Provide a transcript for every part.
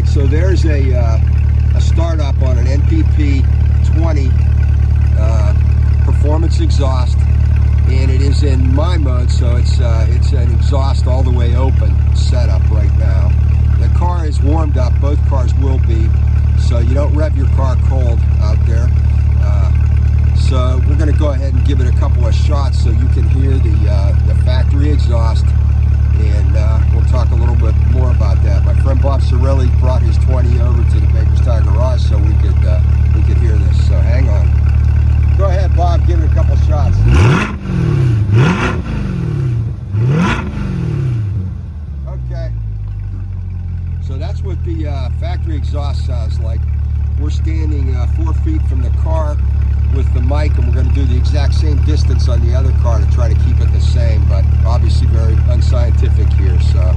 so there's a startup on an NPP 20 performance exhaust, and it is in my mode, so it's an exhaust all the way open setup right now. The car is warmed up, both cars will be, so you don't rev your car cold out there. So we're going to go ahead and give it a couple of shots so you can hear the factory exhaust, and we'll talk a little bit more about that. My friend Bob Sorelli brought his 20 over to the Baker's Tire Garage so we could hear this. So hang on. Go ahead, Bob. Give it a couple shots. Okay. So that's what the factory exhaust sounds like. We're standing 4 feet from the car with the mic, and we're going to do the exact same distance on the other car to try to keep it the same, but obviously very unscientific here, so.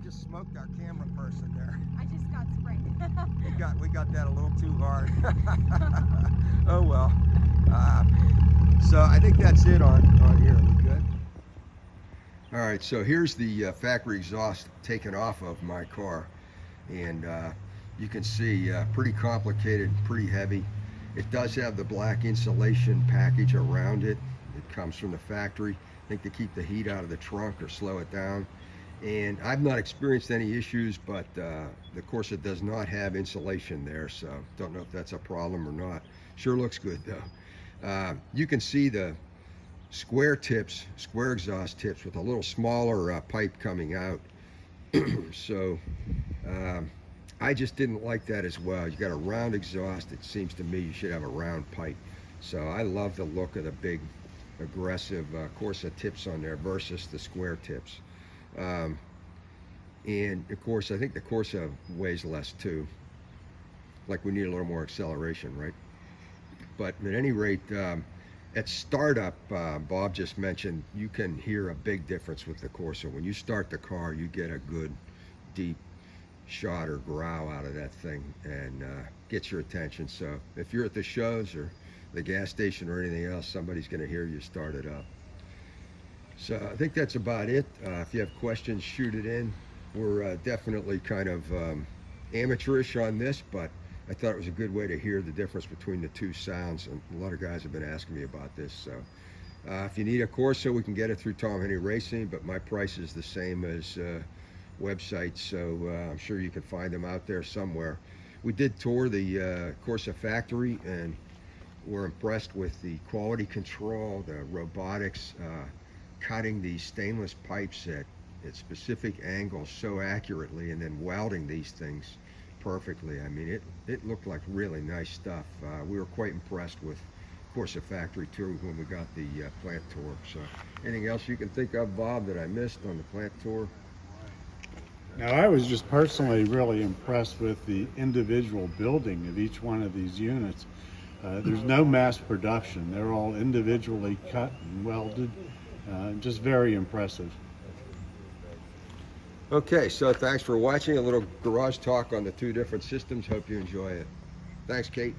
Smoked our camera person there. I just got sprayed. we got that a little too hard. Oh well. So I think that's it on here. Are we good? All right. So here's the factory exhaust taken off of my car, and you can see pretty complicated, pretty heavy. It does have the black insulation package around it. It comes from the factory. I think to keep the heat out of the trunk or slow it down. And I've not experienced any issues, but the Corsa does not have insulation there, so don't know if that's a problem or not. Sure looks good though. You can see the square exhaust tips with a little smaller pipe coming out. So I just didn't like that as well. You got a round exhaust. It seems to me you should have a round pipe. So I love the look of the big aggressive Corsa tips on there versus the square tips. And of course, I think the Corsa weighs less too. Like we need a little more acceleration, right? But at any rate, at startup, Bob just mentioned, you can hear a big difference with the Corsa. When you start the car, you get a good deep shot or growl out of that thing, and gets your attention. So if you're at the shows or the gas station or anything else, somebody's going to hear you start it up. So I think that's about it. If you have questions, shoot it in. We're definitely kind of amateurish on this, but I thought it was a good way to hear the difference between the two sounds, and a lot of guys have been asking me about this. So if you need a Corsa, we can get it through Tom Henry Racing, but my price is the same as websites, so I'm sure you can find them out there somewhere. We did tour the Corsa factory, and we're impressed with the quality control, the robotics, cutting these stainless pipes at specific angles so accurately, and then welding these things perfectly. I mean, it looked like really nice stuff. We were quite impressed with Corsa factory too when we got the plant tour. So anything else you can think of, Bob, that I missed on the plant tour? Now, I was just personally really impressed with the individual building of each one of these units. There's no mass production. They're all individually cut and welded. Just very impressive. Okay, so thanks for watching. A little garage talk on the two different systems. Hope you enjoy it. Thanks, Kate.